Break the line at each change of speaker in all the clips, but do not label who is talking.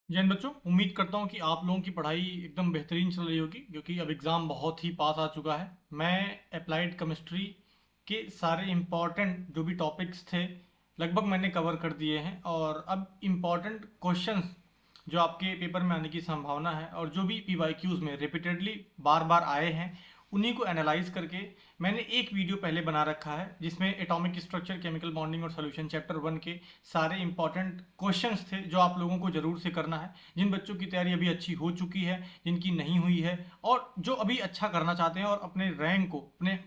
जैन बच्चों, उम्मीद करता हूँ कि आप लोगों की पढ़ाई एकदम बेहतरीन चल रही होगी क्योंकि अब एग्ज़ाम बहुत ही पास आ चुका है। मैं अप्लाइड केमिस्ट्री के सारे इम्पॉर्टेंट जो भी टॉपिक्स थे लगभग मैंने कवर कर दिए हैं और अब इम्पॉर्टेंट क्वेश्चंस जो आपके पेपर में आने की संभावना है और जो भी पीवाईक्यूज़ में रिपीटेडली बार बार आए हैं उन्हीं को एनालाइज करके मैंने एक वीडियो पहले बना रखा है जिसमें एटॉमिक स्ट्रक्चर, केमिकल बॉन्डिंग और सॉल्यूशन चैप्टर 1 के सारे इंपॉर्टेंट क्वेश्चंस थे जो आप लोगों को जरूर से करना है। जिन बच्चों की तैयारी अभी अच्छी हो चुकी है, जिनकी नहीं हुई है और जो अभी अच्छा करना चाहते हैं और अपने रैंक को, अपने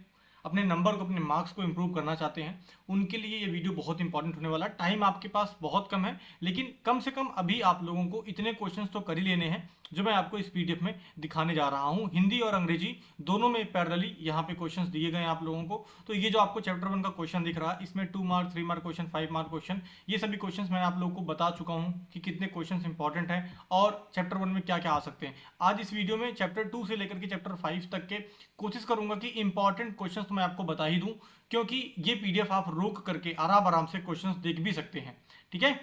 अपने नंबर को, अपने मार्क्स को इंप्रूव करना चाहते हैं, उनके लिए ये वीडियो बहुत इंपॉर्टेंट होने वाला है। टाइम आपके पास बहुत कम है लेकिन कम से कम अभी आप लोगों को इतने क्वेश्चंस तो कर ही लेने हैं जो मैं आपको इस पीडीएफ में दिखाने जा रहा हूँ। हिंदी और अंग्रेजी दोनों में पैरेलली यहाँ पे क्वेश्चंस दिए गए हैं आप लोगों को। तो ये जो आपको चैप्टर 1 का क्वेश्चन दिख रहा है इसमें 2 mark, 3 mark question, 5 mark question, ये सभी क्वेश्चंस मैं आप लोगों को बता चुका हूँ कि कितने क्वेश्चंस इंपॉर्टेंट हैं और चैप्टर 1 में क्या क्या आ सकते हैं। आज इस वीडियो में चैप्टर 2 से लेकर के चैप्टर 5 तक के कोशिश करूंगा कि इंपॉर्टेंट क्वेश्चंस तो मैं आपको बता ही दूं क्योंकि ये पीडीएफ आप रोक करके आराम आराम से क्वेश्चंस देख भी सकते हैं। ठीक है,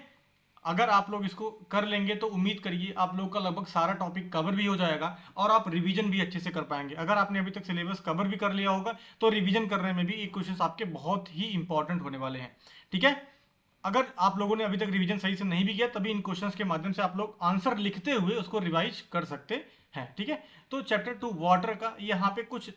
अगर आप लोग इसको कर लेंगे तो उम्मीद करिए आप लोग का लगभग सारा टॉपिक कवर भी हो जाएगा और आप रिवीजन भी अच्छे से कर पाएंगे। अगर आपने अभी तक सिलेबस कवर भी कर लिया होगा तो रिवीजन करने में भी ये क्वेश्चंस आपके बहुत ही इंपॉर्टेंट होने वाले हैं। ठीक है, अगर आप लोगों ने अभी तक रिवीजन सही से नहीं भी किया तभी इन क्वेश्चंस के माध्यम से आप लोग आंसर लिखते हुए उसको रिवाइज कर सकते हैं। ठीक है, तो चैप्टर 2 वाटर का यहाँ पे कुछ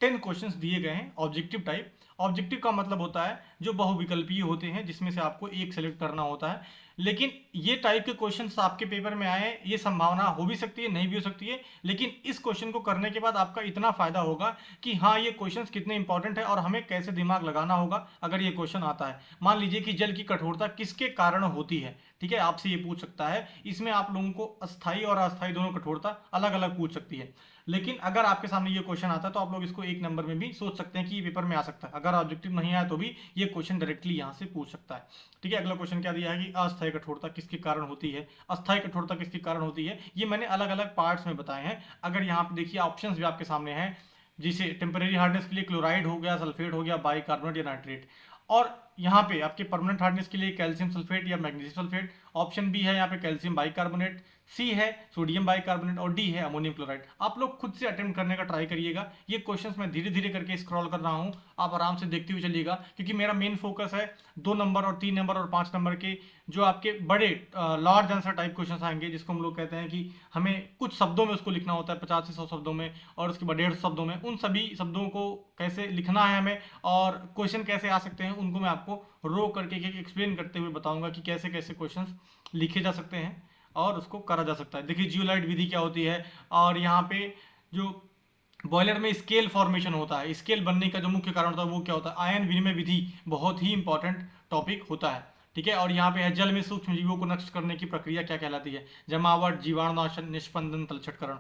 10 क्वेश्चंस दिए गए हैं ऑब्जेक्टिव टाइप। ऑब्जेक्टिव का मतलब होता है जो बहुविकल्पीय होते हैं जिसमें से आपको एक सेलेक्ट करना होता है। लेकिन ये टाइप के क्वेश्चंस आपके पेपर में आए, ये संभावना हो भी सकती है, नहीं भी हो सकती है, लेकिन इस क्वेश्चन को करने के बाद आपका इतना फायदा होगा कि हाँ ये क्वेश्चंस कितने इंपॉर्टेंट है और हमें कैसे दिमाग लगाना होगा अगर ये क्वेश्चन आता है। मान लीजिए कि जल की कठोरता किसके कारण होती है, ठीक है, आपसे ये पूछ सकता है। इसमें आप लोगों को अस्थाई और अस्थाई दोनों कठोरता अलग अलग पूछ सकती है। लेकिन अगर आपके सामने ये क्वेश्चन आता है तो आप लोग इसको एक नंबर में भी सोच सकते हैं कि ये पेपर में आ सकता है। अगर ऑब्जेक्टिव नहीं आया तो भी ये क्वेश्चन डायरेक्टली यहाँ से पूछ सकता है। ठीक है, अगला क्वेश्चन क्या दिया है कि अस्थायी कठोरता किसके कारण होती है, अस्थायी कठोरता किसके कारण होती है, ये मैंने अलग अलग पार्ट्स में बताए हैं। अगर यहाँ पे देखिए ऑप्शंस भी आपके सामने हैं, जिसे टेम्परेरी हार्डनेस के लिए क्लोराइड हो गया, सल्फेट हो गया, बाइकार्बोनेट या नाइट्रेट। और यहाँ पे आपके परमानेंट हार्डनेस के लिए कैल्शियम सल्फेट या मैग्नीशियम सल्फेट। ऑप्शन बी है यहाँ पे कैल्शियम बाइकार्बोनेट, सी है सोडियम बाइकार्बोनेट और डी है अमोनियम क्लोराइड। आप लोग खुद से अटेम्प्ट करने का ट्राई करिएगा। ये क्वेश्चंस मैं धीरे धीरे करके स्क्रॉल कर रहा हूँ, आप आराम से देखते हुए चलिएगा क्योंकि मेरा मेन फोकस है 2 नंबर और 3 नंबर और 5 नंबर के जो आपके बड़े लार्ज आंसर टाइप क्वेश्चन आएंगे, जिसको हम लोग कहते हैं कि हमें कुछ शब्दों में उसको लिखना होता है, 50 से 100 शब्दों में और उसके बाद 150 शब्दों में। उन सभी शब्दों को कैसे लिखना है हमें और क्वेश्चन कैसे आ सकते हैं उनको मैं आपको रो करके एक्सप्लेन करते हुए बताऊंगा कि कैसे कैसे क्वेश्चन लिखे जा सकते हैं और उसको करा जा सकता है। देखिए जियोलाइट विधि क्या होती है और यहाँ पे जो बॉयलर में स्केल फॉर्मेशन होता है, स्केल बनने का जो मुख्य कारण होता है वो क्या होता है, आयन विनिमय विधि बहुत ही इंपॉर्टेंट टॉपिक होता है। ठीक है, और यहाँ पे है जल में सूक्ष्म जीवों को नष्ट करने की प्रक्रिया क्या कहलाती है, जमावट, जीवाणुनाशन, निष्पंदन, तलछटकरण।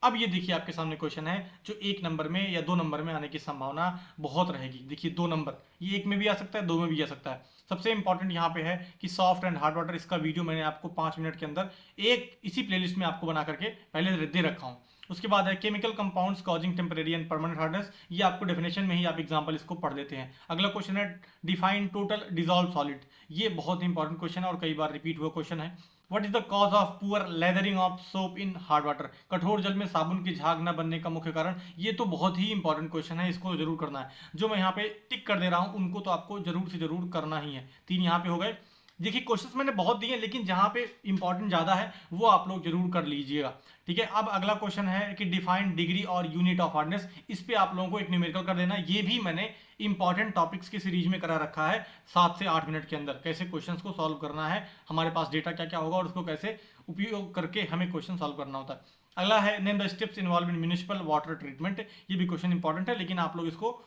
अब ये देखिए आपके सामने क्वेश्चन है जो 1 नंबर में या 2 नंबर में आने की संभावना बहुत रहेगी। देखिए 2 नंबर, ये एक में भी आ सकता है, 2 में भी आ सकता है। सबसे इंपॉर्टेंट यहाँ पे है कि सॉफ्ट एंड हार्ड वाटर, इसका वीडियो मैंने आपको 5 मिनट के अंदर एक इसी प्लेलिस्ट में आपको बना करके पहले दे रखा हूँ। उसके बाद है chemical compounds causing temporary and permanent hardness, ये आपको डेफिनेशन में ही आप एग्जांपल इसको पढ़ लेते हैं। अगला क्वेश्चन है डिफाइन टोटल डिजॉल्व सॉलिड, ये बहुत इंपॉर्टेंट क्वेश्चन है और कई बार रिपीट हुआ क्वेश्चन है। What is the cause of poor lathering of soap in hard water, कठोर जल में साबुन की झाग न बनने का मुख्य कारण। ये तो बहुत ही इंपॉर्टेंट क्वेश्चन है, इसको जरूर करना है। जो मैं यहाँ पे टिक कर दे रहा हूँ उनको तो आपको जरूर से जरूर करना ही है। 3 यहाँ पे हो गए। देखिए क्वेश्चंस मैंने बहुत दिए लेकिन जहां पे इंपॉर्टेंट ज्यादा है वो आप लोग जरूर कर लीजिएगा। ठीक है, अब अगला क्वेश्चन है कि डिफाइन डिग्री और यूनिट ऑफ हार्डनेस, इस पे आप लोगों को एक न्यूमेरिकल कर देना। ये भी मैंने इंपॉर्टेंट टॉपिक्स की सीरीज में करा रखा है, 7 से 8 मिनट के अंदर कैसे क्वेश्चंस को सॉल्व करना है, हमारे पास डेटा क्या क्या होगा और उसको कैसे उपयोग करके हमें क्वेश्चन सॉल्व करना होता है। अगला है name the steps involve in municipal water treatment, ये भी क्वेश्चन इंपॉर्टेंट है लेकिन आप लोग इसको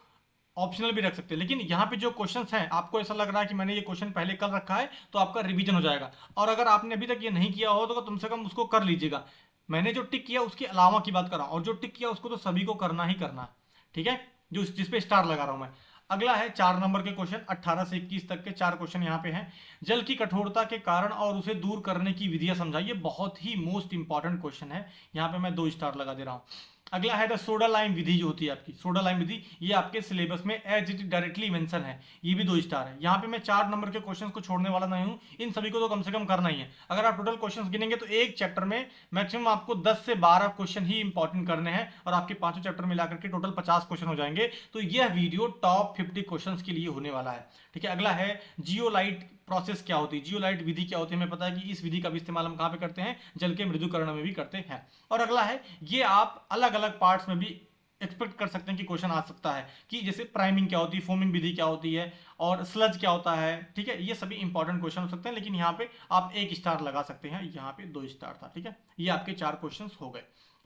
ऑप्शनल भी रख सकते हैं। लेकिन यहाँ पे जो क्वेश्चंस हैं आपको ऐसा लग रहा है कि मैंने ये क्वेश्चन पहले कर रखा है तो आपका रिवीजन हो जाएगा, और अगर आपने अभी तक ये नहीं किया हो तो कम से कम उसको कर लीजिएगा। मैंने जो टिक किया उसके अलावा की बात कर रहा हूँ और जो टिक किया उसको तो सभी को करना ही करना है। ठीक है, जो जिसपे स्टार लगा रहा हूं मैं। अगला है 4 नंबर के क्वेश्चन, 18 से 21 तक के 4 क्वेश्चन यहाँ पे हैं। जल की कठोरता के कारण और उसे दूर करने की विधियां समझाइए, बहुत ही मोस्ट इंपॉर्टेंट क्वेश्चन है, यहाँ पे मैं 2 स्टार लगा दे रहा हूँ। अगला है द सोडा लाइम विधि जो होती है आपकी, सोडा लाइम विधि, ये आपके सिलेबस में एज इट डायरेक्टली मेंशन है, ये भी 2 स्टार है। यहाँ पे मैं 4 नंबर के क्वेश्चंस को छोड़ने वाला नहीं हूँ, इन सभी को तो कम से कम करना ही है। अगर आप टोटल क्वेश्चंस गिनेंगे तो एक चैप्टर में मैक्सिमम आपको 10 से 12 क्वेश्चन ही इंपॉर्टेंट करने हैं, और आपके पांचों चैप्टर मिलाकर के टोटल 50 क्वेश्चन हो जाएंगे। तो यह वीडियो टॉप 50 क्वेश्चंस के लिए होने वाला है, ठीक है। अगला है जियोलाइट प्रोसेस क्या होती है, जियोलाइट विधि क्या होती है, हमें पता है कि इस विधि का भी इस्तेमाल हम कहाँ पे करते हैं, जल के मृदुकरण में भी करते हैं। और अगला है, ये आप अलग अलग पार्ट्स में भी एक्सपेक्ट कर सकते हैं कि क्वेश्चन आ सकता है, कि जैसे प्राइमिंग क्या होती है, फोमिंग विधि क्या होती है, और स्लज क्या होता है, ठीक है। ये सभी इंपॉर्टेंट क्वेश्चन हो सकते हैं, लेकिन यहाँ पे आप 1 स्टार लगा सकते हैं, यहाँ पे 2 स्टार था, ठीक है। ये आपके 4 क्वेश्चन हो गए।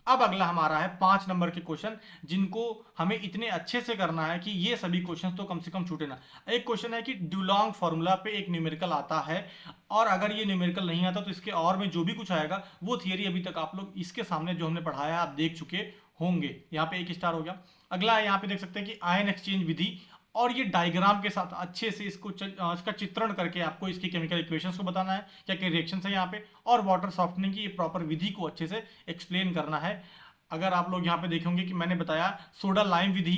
अब अगला हमारा है 5 नंबर के क्वेश्चन, जिनको हमें इतने अच्छे से करना है कि ये सभी क्वेश्चन तो कम से कम छूटे ना। एक क्वेश्चन है कि डुलोंग फॉर्मूला पे एक न्यूमेरिकल आता है, और अगर ये न्यूमेरिकल नहीं आता तो इसके और में जो भी कुछ आएगा वो थियरी अभी तक आप लोग इसके सामने जो हमने पढ़ाया है आप देख चुके होंगे। यहाँ पे 1 स्टार हो गया। अगला है, यहाँ पे देख सकते हैं कि आयन एक्सचेंज विधि, और ये डायग्राम के साथ अच्छे से इसका चित्रण करके आपको इसकी केमिकल इक्वेशंस को बताना है, क्या क्या रिएक्शंस है यहाँ पे, और वाटर सॉफ्टनिंग की ये प्रॉपर विधि को अच्छे से एक्सप्लेन करना है। अगर आप लोग यहाँ पे देखेंगे कि मैंने बताया सोडा लाइम विधि,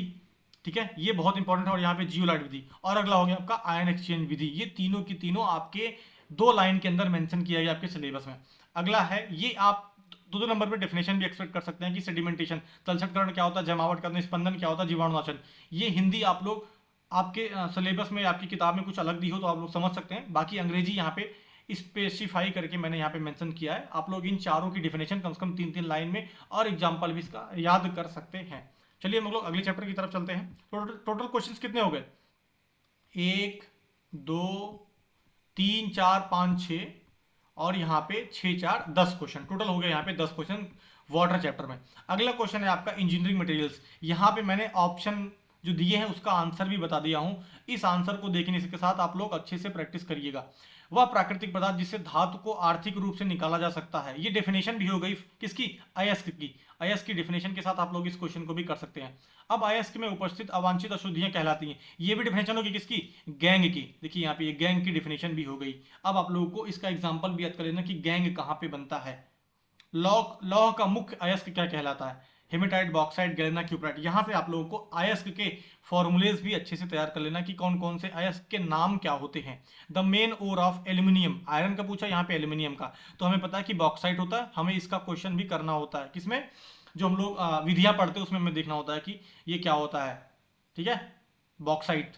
ठीक है, ये बहुत इंपॉर्टेंट है, और यहाँ पे जियोलाइट विधि, और अगला हो गया आपका आयन एक्सचेंज विधि। ये तीनों की तीनों आपके 2 लाइन के अंदर मेंशन किया गया आपके सिलेबस में। अगला है, ये आप 2 नंबर पे डेफिनेशन भी एक्सपेक्ट कर सकते हैं कि सेडिमेंटेशन, तलछटकरण क्या होता है, जमावट करना, स्पंदन क्या होता है, जीवाणुनाशन। ये हिंदी आप लोग आपके सिलेबस में आपकी किताब में कुछ अलग दी हो तो आप लोग समझ सकते हैं, बाकी अंग्रेजी यहाँ पे स्पेसिफाई करके मैंने यहाँ पे मेंशन किया है। आप लोग इन चारों की डेफिनेशन कम से कम 3-3 लाइन में और एग्जाम्पल भी इसका याद कर सकते हैं। चलिए हम लोग अगले चैप्टर की तरफ चलते हैं। टोटल क्वेश्चंस कितने हो गए, 1 2 3 4 5 6, और यहाँ पे 6 4 10 क्वेश्चन टोटल हो गए, यहाँ पे 10 क्वेश्चन वाटर चैप्टर में। अगला क्वेश्चन है आपका इंजीनियरिंग मटेरियल्स। यहाँ पे मैंने ऑप्शन जो दिए हैं उसका आंसर भी बता दिया हूँ। इस आंसर को देखने के साथ आप लोग अच्छे से प्रैक्टिस करिएगा। वह प्राकृतिक पदार्थ जिससे धातु को आर्थिक रूप से निकाला जा सकता है, ये डेफिनेशन भी हो गई किसकी, अयस्क की। अयस्क की डेफिनेशन के साथ आप लोग इस क्वेश्चन को भी कर सकते हैं। अब अयस्क में उपस्थित अवांछित अशुद्धियां कहलाती हैं, ये भी डेफिनेशन होगी किसकी, गैंग की। देखिए यहाँ पे ये गैंग की डेफिनेशन भी हो गई। अब आप लोगों को इसका एग्जाम्पल भी याद कर लेना कि गैंग कहाँ पे बनता है। लौह लौह का मुख्य अयस्क क्या कहलाता है, हेमेटाइट, बॉक्साइट, गैलेना, क्यूप्राइट। यहाँ से आप लोगों को अयस्क के फॉर्मूलेज भी अच्छे से तैयार कर लेना कि कौन कौन से अयस्क के नाम क्या होते हैं। The main ore of aluminium, iron का पूछा, यहाँ पे एल्यूमिनियम का, तो हमें पता है कि बॉक्साइट होता है। हमें इसका क्वेश्चन भी करना होता है किसमें, जो हम लोग विधियां पढ़ते हैं उसमें हमें देखना होता है कि ये क्या होता है, ठीक है, बॉक्साइट।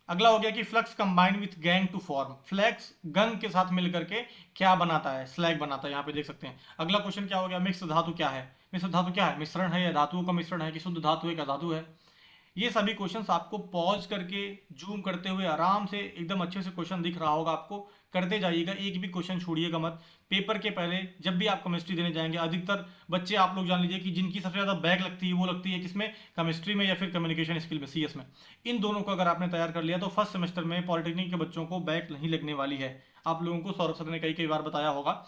अगला हो गया कि flux combined with gangue to form, flux gangue के साथ मिलकर के क्या बनाता है, स्लैग बनाता है, यहाँ पे देख सकते हैं। अगला क्वेश्चन क्या हो गया, मिक्स धातु क्या है। मिक्स धातु क्या है, मिश्रण है या धातुओं का मिश्रण है, कि शुद्ध धातु है क्या धातु है। ये सभी क्वेश्चंस आपको पॉज करके जूम करते हुए आराम से एकदम अच्छे से क्वेश्चन दिख रहा होगा आपको, करते जाइएगा, एक भी क्वेश्चन छोड़िएगा मत। पेपर के पहले जब भी आप केमिस्ट्री देने जाएंगे, अधिकतर बच्चे आप लोग जान लीजिए कि जिनकी सबसे ज़्यादा बैक लगती है वो लगती है किसमें, केमिस्ट्री में या फिर कम्युनिकेशन स्किल में, सीएस में। इन दोनों को अगर आपने तैयार कर लिया तो फर्स्ट सेमेस्टर में पॉलिटेक्निक के बच्चों को बैक नहीं लगने वाली है। आप लोगों को सौरभ सर ने कई कई बार बताया होगा।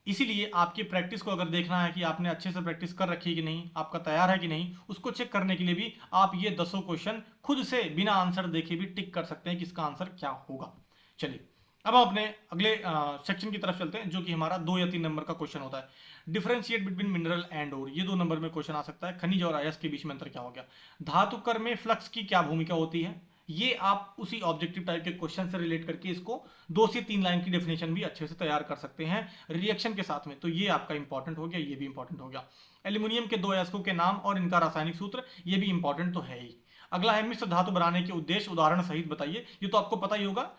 इसीलिए आपकी प्रैक्टिस को अगर देखना है कि आपने अच्छे से प्रैक्टिस कर रखी है कि नहीं, आपका तैयार है कि नहीं, उसको चेक करने के लिए भी आप ये 10 क्वेश्चन खुद से बिना आंसर देखे भी टिक कर सकते हैं कि इसका आंसर क्या होगा। चलिए अब हम अपने अगले सेक्शन की तरफ चलते हैं, जो कि हमारा 2 या 3 नंबर का क्वेश्चन होता है। Differentiate between mineral and or, ये 2 नंबर में क्वेश्चन आ सकता है। खनिज और अयस्क के बीच में अंतर क्या हो गया। धातुकर में फ्लक्स की क्या भूमिका होती है, ये आप उसी ऑब्जेक्टिव टाइप के क्वेश्चन से रिलेट करके इसको 2 से 3 लाइन की डेफिनेशन भी अच्छे से तैयार कर सकते हैं रिएक्शन के साथ में। तो ये आपका इंपॉर्टेंट हो गया, ये भी इंपॉर्टेंट हो गया। एल्यूमिनियम के 2 अयस्कों के नाम और इनका रासायनिक सूत्र, ये भी इंपॉर्टेंट तो है ही। अगला है मिश्र धातु बनाने के उद्देश्य उदाहरण सहित बताइए, ये तो आपको पता ही होगा,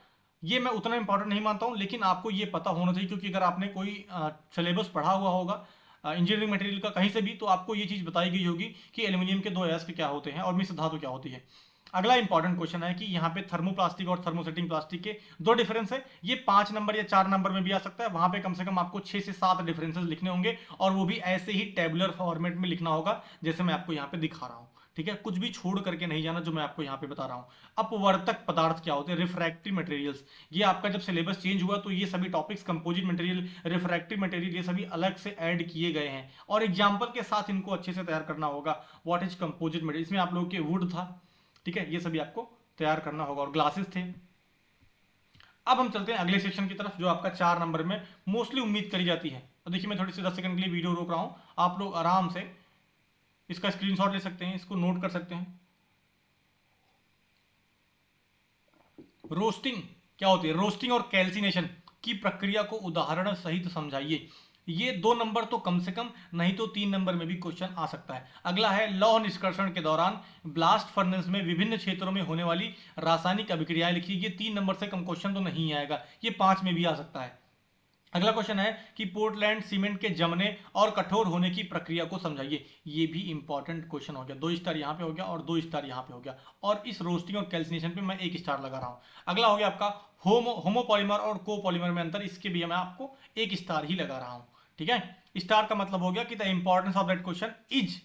ये मैं उतना इंपॉर्टेंट नहीं मानता हूं, लेकिन आपको ये पता होना चाहिए, क्योंकि अगर आपने कोई सिलेबस पढ़ा हुआ होगा इंजीनियरिंग मटेरियल का कहीं से भी, तो आपको ये चीज बताई गई होगी कि एल्यूमिनियम के 2 अयस्क क्या होते हैं और मिश्र धातु क्या होती है। अगला इंपॉर्टेंट क्वेश्चन है कि यहाँ पे थर्मोप्लास्टिक और थर्मोसेटिंग प्लास्टिक के 2 डिफरेंस है। ये 5 नंबर या 4 नंबर में भी आ सकता है, वहां पे कम से कम आपको 6 से 7 डिफरेंसेस लिखने होंगे, और वो भी ऐसे ही टेबुलर फॉर्मेट में लिखना होगा जैसे मैं आपको यहाँ पे दिखा रहा हूँ, ठीक है। कुछ भी छोड़ करके नहीं जाना जो मैं आपको यहाँ पे बता रहा हूँ। अपवर्तक पदार्थ क्या होते हैं, रिफ्रैक्टिव मटेरियल्स। ये आपका जब सिलेबस चेंज हुआ तो ये सभी topics, composite material, refractive material, ये सभी अलग से ऐड किए गए हैं, और एग्जाम्पल के साथ इनको अच्छे से तैयार करना होगा। व्हाट इज कंपोजिट मटेरियल, इसमें आप लोगों के वुड था, ठीक है, ये सभी आपको तैयार करना होगा, और ग्लासेस थे। अब हम चलते हैं अगले सेक्शन की तरफ, जो आपका 4 नंबर में मोस्टली उम्मीद करी जाती है। तो देखिए मैं थोड़ी सी 10 सेकंड के लिए वीडियो रोक रहा हूं, आप लोग आराम से इसका स्क्रीनशॉट ले सकते हैं, इसको नोट कर सकते हैं। रोस्टिंग क्या होती है? रोस्टिंग और कैल्सिनेशन की प्रक्रिया को उदाहरण सहित समझाइए। ये 2 नंबर तो कम से कम, नहीं तो 3 नंबर में भी क्वेश्चन आ सकता है। अगला है लौह निष्कर्षण के दौरान ब्लास्ट फर्नेस में विभिन्न क्षेत्रों में होने वाली रासायनिक अभिक्रियाएं लिखिए। ये 3 नंबर से कम क्वेश्चन तो नहीं आएगा, ये 5 में भी आ सकता है। अगला क्वेश्चन है कि पोर्टलैंड सीमेंट के जमने और कठोर होने की प्रक्रिया को समझाइए। ये भी इंपॉर्टेंट क्वेश्चन हो गया। 2 स्टार यहाँ पे हो गया और 2 स्टार यहाँ पे हो गया, और इस रोस्टिंग और कैल्सिनेशन पे मैं 1 स्टार लगा रहा हूँ। अगला हो गया आपका होमोपॉलीमर और कोपॉलीमर में अंतर, इसके भी मैं आपको 1 स्टार ही लगा रहा हूँ। ठीक है, स्टार का मतलब हो गया कि the importance of that question is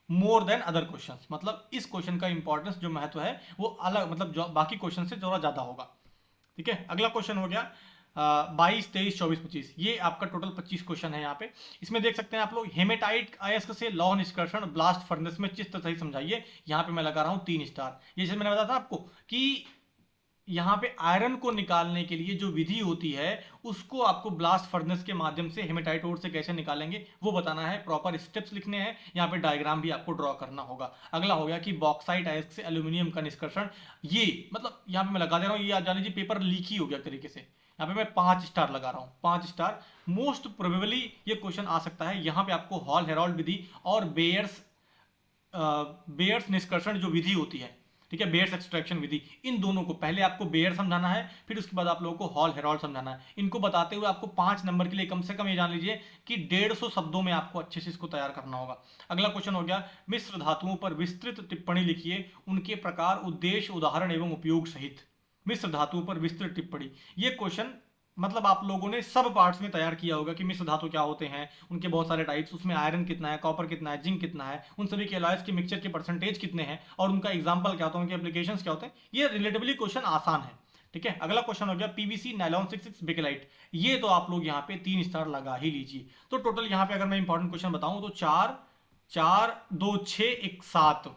more than other question, मतलब इस क्वेश्चन का इंपॉर्टेंस जो महत्व है वो अलग, मतलब जो बाकी क्वेश्चन से थोड़ा ज्यादा होगा। ठीक है, अगला क्वेश्चन हो गया 22, 23, 24, 25, ये आपका टोटल 25 क्वेश्चन है यहाँ पे। इसमें देख सकते हैं आप लोग, हेमेटाइट अयस्क से लौह निष्कर्षण ब्लास्ट फर्नेस में चित्र सही समझाइए। यहाँ पे मैं लगा रहा हूँ 3 स्टार। जैसे मैंने बताया था आपको कि यहाँ पे आयरन को निकालने के लिए जो विधि होती है उसको आपको ब्लास्ट फर्नेस के माध्यम से हेमेटाइट ओर से कैसे निकालेंगे वो बताना है, प्रॉपर स्टेप्स लिखने हैं, यहाँ पे डायग्राम भी आपको ड्रॉ करना होगा। अगला हो गया कि बॉक्साइट अयस्क से एल्यूमिनियम का निष्कर्षण, ये मतलब यहाँ पे मैं लगा दे रहा हूँ, ये जान लीजिए पेपर लीक ही हो गया तरीके से। यहाँ पे मैं 5 स्टार लगा रहा हूँ, 5 स्टार। मोस्ट प्रोबेबली ये क्वेश्चन आ सकता है। यहाँ पे आपको हॉल हेरोल्ड विधि और बेयर्स निष्कर्षण जो विधि होती है, ठीक है, बेयर्स एक्सट्रैक्शन विधि, इन दोनों को पहले आपको बेयर समझाना है, फिर उसके बाद आप लोगों को हॉल हेरोल्ड समझाना है। इनको बताते हुए आपको 5 नंबर के लिए कम से कम ये जान लीजिए कि 150 शब्दों में आपको अच्छे से इसको तैयार करना होगा। अगला क्वेश्चन हो गया मिश्र धातुओं पर विस्तृत टिप्पणी लिखिए, उनके प्रकार, उद्देश्य, उदाहरण एवं उपयोग सहित। मिश्र धातुओं पर विस्तृत टिप्पणी, ये क्वेश्चन मतलब आप लोगों ने सब पार्ट्स में तैयार किया होगा कि मिश्र धातु क्या होते हैं, उनके बहुत सारे टाइप्स, उसमें आयरन कितना है, कॉपर कितना है, जिंक कितना है, उन सभी के अलॉयज के मिक्सचर के परसेंटेज कितने हैं, और उनका एग्जांपल क्या होता है, उनके एप्लीकेशंस क्या होते हैं। ये रिलेटिवली क्वेश्चन आसान है। ठीक है, अगला क्वेश्चन हो गया पीवीसी नायलॉन 66 बेकेलाइट, ये तो आप लोग यहाँ पे 3 स्टार लगा ही लीजिए। तो टोटल यहाँ पे अगर मैं इंपॉर्टेंट क्वेश्चन बताऊं तो 4 4 2 6 1 7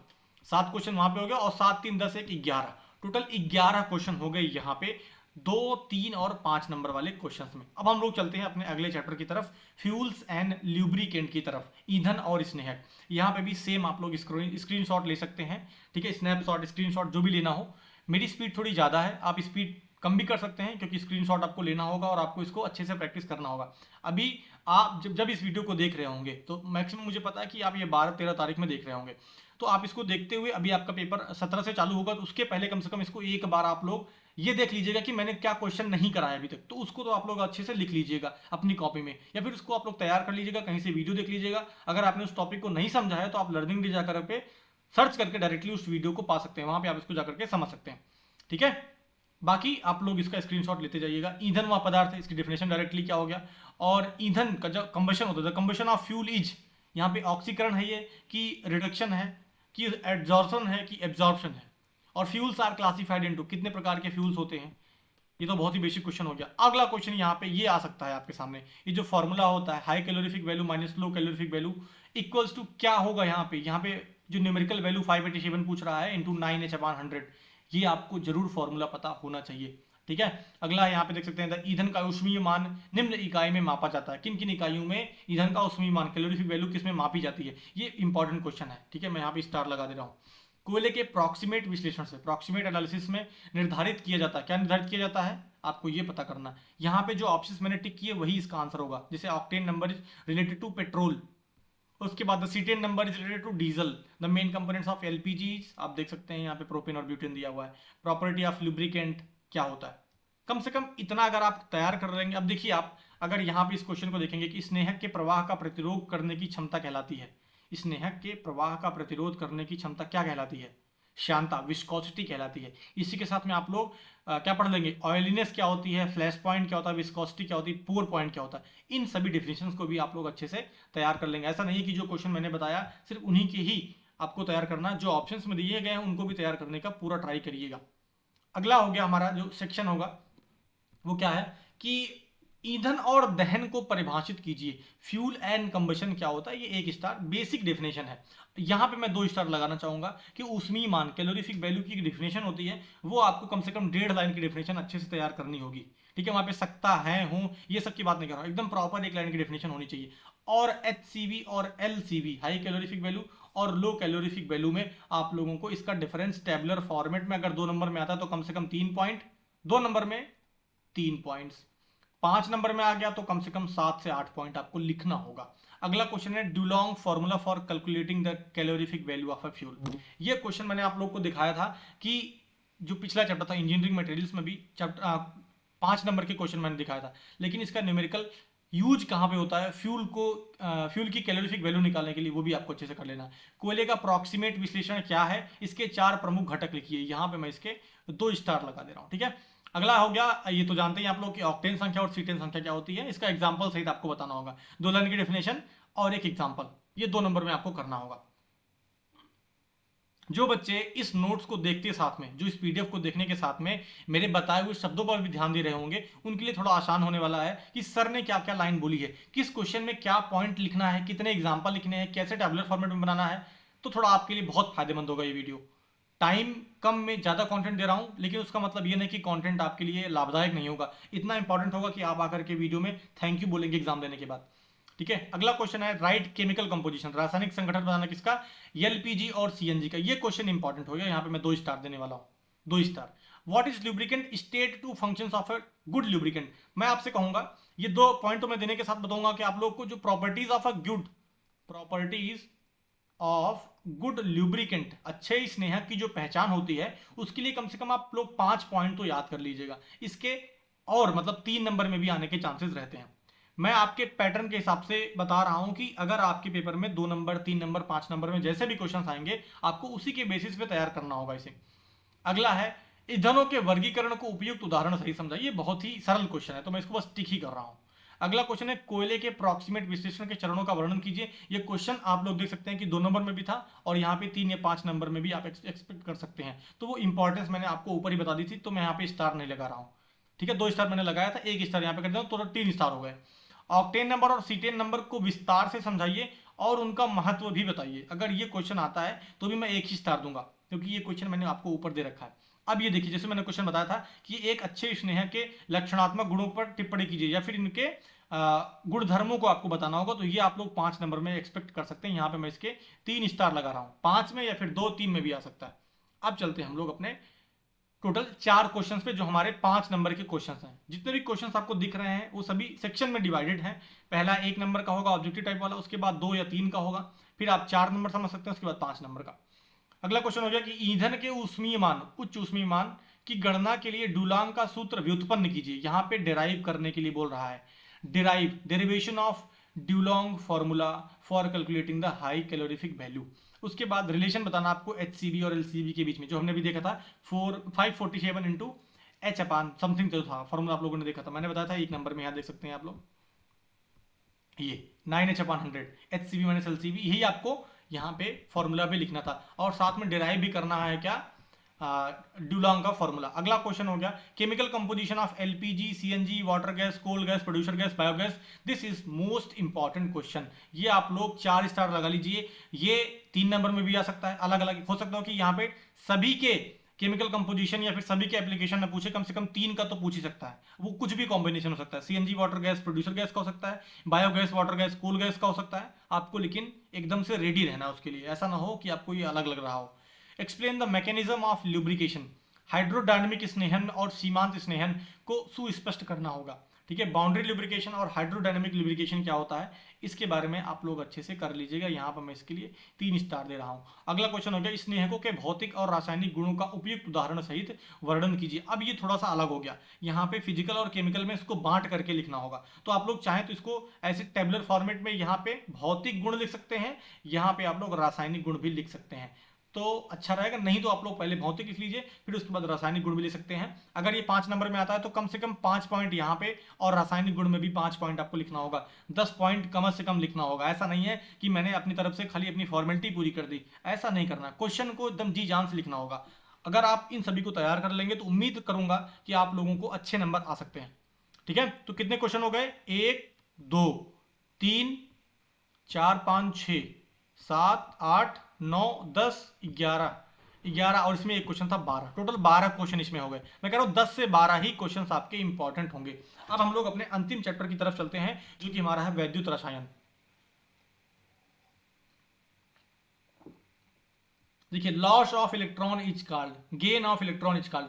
7 क्वेश्चन वहां पे हो गया, और 7 3 10 1 11, टोटल 11 क्वेश्चन हो गए यहाँ पे 2, 3 और 5 नंबर वाले क्वेश्चंस में। अब हम लोग चलते हैं अपने अगले चैप्टर की तरफ, फ्यूल्स एंड ल्यूब्रिकेंट की तरफ, ईंधन और स्नेहक। यहाँ पे भी सेम आप लोग स्क्रीनशॉट ले सकते हैं। ठीक है, स्नैपशॉट, स्क्रीनशॉट जो भी लेना हो। मेरी स्पीड थोड़ी ज़्यादा है, आप स्पीड कम भी कर सकते हैं, क्योंकि स्क्रीनशॉट आपको लेना होगा और आपको इसको अच्छे से प्रैक्टिस करना होगा। अभी आप जब इस वीडियो को देख रहे होंगे तो मैक्सिमम मुझे पता है कि आप ये 12-13 तारीख में देख रहे होंगे, तो आप इसको देखते हुए, अभी आपका पेपर 17 से चालू होगा, तो उसके पहले कम से कम इसको एक बार आप लोग ये देख लीजिएगा कि मैंने क्या क्वेश्चन नहीं कराया अभी तक, तो उसको तो आप लोग अच्छे से लिख लीजिएगा अपनी कॉपी में, या फिर उसको आप लोग तैयार कर लीजिएगा, कहीं से वीडियो देख लीजिएगा। अगर आपने उस टॉपिक को नहीं समझा है तो आप लर्निंग डे जाकर पे सर्च करके डायरेक्टली उस वीडियो को पा सकते हैं, वहां पे आप इसको जाकर के समझ सकते हैं। ठीक है, बाकी आप लोग इसका स्क्रीनशॉट लेते जाइएगा। ईंधन वह पदार्थ है, इसकी डेफिनेशन डायरेक्टली क्या हो गया, और ईंधन का जो कंबशन होता है, कंबशन ऑफ फ्यूल इज, यहाँ पे ऑक्सीकरण है ये, कि रिडक्शन है, कि एड्जॉर्प्शन है, कि एब्जॉर्प्शन है, और फ्यूल्स आर क्लासिफाइड इनटू, कितने प्रकार के फ्यूल्स होते हैं। ये तो बहुत ही बेसिक क्वेश्चन हो गया। अगला क्वेश्चन यहाँ पे ये आ सकता है आपके सामने, ये जो फॉर्मूला होता है high calorific value minus low calorific value equals to क्या होगा। यहाँ पे जो न्यूमेरिकल वैल्यू 587 पूछ रहा है इंटू 9H/100, ये आपको जरूर फॉर्मूला पता होना चाहिए। ठीक है, अगला यहाँ पे देख सकते हैं ईंधन का ऊष्मीय मान निम्न इकाई में मापा जाता है, किन किन इकाइयों में ईंधन का ऊष्मीय मान, कैलोरीफिक वैल्यू किस में मापी जाती है। ये इंपॉर्टेंट क्वेश्चन है। ठीक है, मैं यहाँ पे स्टार लगा दे रहा हूँ। कोयले के प्रॉक्सिमेट विश्लेषण से, प्रॉक्सिमेट एनालिसिस में निर्धारित किया जाता है, क्या निर्धारित किया जाता है आपको ये पता करना। यहाँ पे जो ऑप्शंस मैंने टिक किए वही इसका आंसर होगा। जैसे octane number is related to petrol, उसके बाद cetane number is related to diesel, the main components of LPG आप देख सकते हैं यहाँ पे प्रोपेन और ब्यूटेन दिया हुआ है। प्रॉपर्टी ऑफ लुब्रिकेंट क्या होता है, कम से कम इतना अगर आप तैयार कर लेंगे। अब देखिए, आप अगर यहाँ पे इस क्वेश्चन को देखेंगे कि स्नेहक के प्रवाह का प्रतिरोध करने की क्षमता कहलाती है, स्नेहक के प्रवाह का प्रतिरोध करने की क्षमता क्या कहलाती है, श्यानता, विस्कोसिटी कहलाती है। इसी के साथ में आप लोग क्या पढ़ लेंगे, ऑयलीनेस क्या होती है, फ्लैश पॉइंट क्या होता है, विस्कोसिटी क्या होती है, पोर पॉइंट क्या होता है। इन सभी डिफिनेशंस को भी आप लोग अच्छे से तैयार कर लेंगे। ऐसा नहीं है कि जो क्वेश्चन मैंने बताया सिर्फ उन्हीं के ही आपको तैयार करना, जो ऑप्शंस में दिए गए हैं उनको भी तैयार करने का पूरा ट्राई करिएगा। अगला हो गया हमारा जो सेक्शन होगा वो क्या है कि ईंधन और दहन को परिभाषित कीजिए। फ्यूल एंड कंबशन क्या होता है, ये 1 स्टार बेसिक डेफिनेशन है। यहाँ पे मैं 2 स्टार लगाना चाहूंगा कि ऊष्मीय मान, कैलोरीफिक वैल्यू की डेफिनेशन होती है, वो आपको कम से कम 1.5 लाइन की डेफिनेशन अच्छे से तैयार करनी होगी। ठीक है, वहां पे सकता है, हूं, ये सब की बात नहीं कर रहा हूं, एकदम प्रॉपर 1 लाइन की डेफिनेशन होनी चाहिए। और HCV और LCV, हाई कैलोरीफिक वैल्यू और लो कैलोरीफिक वैल्यू में आप लोगों को इसका डिफरेंस टेबुलर फॉर्मेट में अगर 2 नंबर में आता है तो कम से कम 3 पॉइंट, 2 नंबर में 3 पॉइंट्स, 5 नंबर में आ गया तो कम से कम 7 से 8 पॉइंट आपको लिखना होगा। अगला क्वेश्चन है Dulong formula for calculating the calorific value of a fuel. ये क्वेश्चन मैंने आप लोग को दिखाया था कि जो पिछला चैप्टर था इंजीनियरिंग मटेरियल्स में भी चैप्टर 5 नंबर के क्वेश्चन मैंने दिखाया था, लेकिन इसका न्यूमेरिकल यूज कहाँ पे होता है फ्यूल की कैलोरीफिक वैल्यू निकालने के लिए, वो भी आपको अच्छे से कर लेना। कोयले का अप्रॉक्सीमेट विश्लेषण क्या है, इसके 4 प्रमुख घटक लिखिए। यहाँ पे मैं इसके 2 स्टार लगा दे रहा हूँ, ठीक है। अगला हो गया, ये तो जानते हैं आप लोग कि ऑक्टेन संख्या और सीटेन संख्या क्या होती है, इसका एग्जाम्पल सहित आपको बताना होगा। 2 लाइन की डेफिनेशन और एक एग्जाम्पल, ये 2 नंबर में आपको करना होगा। जो बच्चे इस नोट्स को देखते साथ में, जो इस पीडीएफ को देखने के साथ में मेरे बताए हुए शब्दों पर भी ध्यान दे रहे होंगे, उनके लिए थोड़ा आसान होने वाला है कि सर ने क्या क्या लाइन बोली है, किस क्वेश्चन में क्या पॉइंट लिखना है, कितने एग्जाम्पल लिखने हैं, कैसे टेबुलर फॉर्मेट में बनाना है। तो थोड़ा आपके लिए बहुत फायदेमंद होगा ये वीडियो। टाइम कम में ज्यादा कंटेंट दे रहा हूं, लेकिन उसका मतलब ये नहीं कि कंटेंट आपके लिए लाभदायक नहीं होगा। इतना इंपॉर्टेंट होगा कि आप आकर के वीडियो में थैंक यू बोलेंगे एग्जाम देने के बाद, ठीक है। अगला क्वेश्चन है राइट केमिकल कंपोजिशन, रासायनिक संगठन बताना किसका, एलपीजी और सीएनजी का। ये क्वेश्चन इंपॉर्टेंट हो गया, यहाँ पे मैं 2 स्टार देने वाला हूँ, 2 star. What is lubricant, state 2 functions of a good lubricant. मैं आपसे कहूंगा ये 2 पॉइंट तो मैं देने के साथ बताऊंगा कि आप लोग को जो प्रॉपर्टीज ऑफ गुड ल्यूब्रिकेंट, अच्छे स्नेहक की जो पहचान होती है, उसके लिए कम से कम आप लोग 5 पॉइंट तो याद कर लीजिएगा। इसके और मतलब 3 नंबर में भी आने के चांसेस रहते हैं। मैं आपके पैटर्न के हिसाब से बता रहा हूं कि अगर आपके पेपर में 2 नंबर, 3 नंबर, 5 नंबर में जैसे भी क्वेश्चन आएंगे, आपको उसी के बेसिस पे तैयार करना होगा इसे। अगला है ईंधनों के वर्गीकरण को उपयुक्त उदाहरण सही समझाइए। ये बहुत ही सरल क्वेश्चन है, तो मैं इसको बस टिक ही कर रहा हूं। अगला क्वेश्चन है कोयले के प्रॉक्सिमेट विश्लेषण के चरणों का वर्णन कीजिए। ये क्वेश्चन आप लोग देख सकते हैं कि 2 नंबर में भी था और यहाँ पे 3 या 5 नंबर में भी आप एक्सपेक्ट कर सकते हैं। तो वो इंपॉर्टेंस मैंने आपको ऊपर ही बता दी थी, तो मैं यहाँ पे स्टार नहीं लगा रहा हूँ, ठीक है। 2 स्टार मैंने लगाया था, 1 स्टार यहाँ पे कर दिया, तो 3 स्टार हो गए। ऑक्टेन नंबर और सीटेन नंबर को विस्तार से समझाइए और उनका महत्व भी बताइए। अगर ये क्वेश्चन आता है तो भी मैं 1 ही स्टार दूंगा, क्योंकि ये क्वेश्चन मैंने आपको ऊपर दे रखा है। अब ये देखिए, जैसे मैंने क्वेश्चन बताया था कि एक अच्छे स्नेह के लक्षणात्मक गुणों पर टिप्पणी कीजिए या फिर इनके गुण धर्मों को आपको बताना होगा, तो ये आप लोग 5 नंबर में एक्सपेक्ट कर सकते हैं। यहाँ पे मैं इसके 3 स्टार लगा रहा हूँ, 5 में या फिर 2, 3 में भी आ सकता है। अब चलते हैं हम लोग अपने टोटल 4 क्वेश्चंस पे, जो हमारे 5 नंबर के क्वेश्चंस हैं। जितने भी क्वेश्चंस आपको दिख रहे हैं वो सभी सेक्शन में डिवाइडेड हैं। पहला 1 नंबर का होगा ऑब्जेक्टिव टाइप वाला, उसके बाद 2 या 3 का होगा, फिर आप 4 नंबर समझ सकते हैं, उसके बाद 5 नंबर का। अगला क्वेश्चन हो गया कि ईंधन के ऊष्मीय मान, उच्च ऊष्मीय मान की गणना के लिए डुलांग का सूत्र व्युत्पन्न कीजिए। यहाँ पे डेराइव करने के लिए बोल रहा है, derivation of Dulong formula for calculating the high calorific value. उसके बाद रिलेशन बताना आपको HCV और LCV के बीच में, जो हमने भी देखा था 547 इंटू एच अपान समथिंग जो था फॉर्मूला आप लोगों ने देखा था, मैंने बताया था 1 नंबर में, यहाँ देख सकते हैं आप लोग, ये 9H/100 HCV माइनस LCV, यही आपको यहाँ पे फॉर्मूला भी लिखना था और साथ में डिराइव भी करना है क्या, डुलोंग का फॉर्मूला। अगला क्वेश्चन हो गया chemical composition of LPG, CNG, water gas, coal gas, producer gas, biogas. This is most important question. ये आप लोग 4 स्टार लगा लीजिए। ये 3 नंबर में भी आ सकता है, अलग अलग हो सकता हो कि यहाँ पे सभी के केमिकल कंपोजिशन या फिर सभी के एप्लीकेशन में पूछे, कम से कम 3 का तो पूछ ही सकता है। वो कुछ भी कॉम्बिनेशन हो सकता है, CNG water gas producer gas का हो सकता है, biogas water gas coal gas का हो सकता है। आपको लेकिन एकदम से रेडी रहना उसके लिए, ऐसा ना हो कि आपको ये अलग लग रहा हो। Explain the mechanism of lubrication, hydrodynamic स्नेहन और सीमांत स्नेहन को सुस्पष्ट करना होगा, ठीक है। बाउंड्री ल्यूब्रिकेशन और हाइड्रोडायनेमिक ल्यूब्रिकेशन क्या होता है, इसके बारे में आप लोग अच्छे से कर लीजिएगा। यहाँ पर मैं इसके लिए 3 स्टार दे रहा हूँ। अगला क्वेश्चन हो गया स्नेहकों के भौतिक और रासायनिक गुणों का उपयुक्त उदाहरण सहित वर्णन कीजिए। अब ये थोड़ा सा अलग हो गया, यहाँ पे फिजिकल और केमिकल में इसको बांट करके लिखना होगा। तो आप लोग चाहें तो इसको ऐसे टेबुलर फॉर्मेट में यहाँ पे भौतिक गुण लिख सकते हैं, यहाँ पे आप लोग रासायनिक गुण भी लिख सकते हैं, तो अच्छा रहेगा। नहीं तो आप लोग पहले भौतिक लिख लीजिए, फिर उसके बाद रासायनिक गुण भी ले सकते हैं। अगर ये 5 नंबर में आता है तो कम से कम 5 पॉइंट यहाँ पे और रासायनिक गुण में भी 5 पॉइंट आपको लिखना होगा। 10 पॉइंट कम से कम लिखना होगा। ऐसा नहीं है कि मैंने अपनी तरफ से खाली अपनी फॉर्मेलिटी पूरी कर दी, ऐसा नहीं करना। क्वेश्चन को एकदम जी जान से लिखना होगा। अगर आप इन सभी को तैयार कर लेंगे तो उम्मीद करूंगा कि आप लोगों को अच्छे नंबर आ सकते हैं, ठीक है। तो कितने क्वेश्चन हो गए, 1 2 3 4 5 6 7 8 9 10 11 और इसमें एक क्वेश्चन था 12, टोटल 12 क्वेश्चन इसमें हो गए। मैं कह रहा हूं 10 से 12 ही क्वेश्चन आपके इंपॉर्टेंट होंगे। अब हम लोग अपने अंतिम चैप्टर की तरफ चलते हैं, जो कि हमारा है वैद्युत रसायन। देखिए, loss of electron is called gain of electron is called.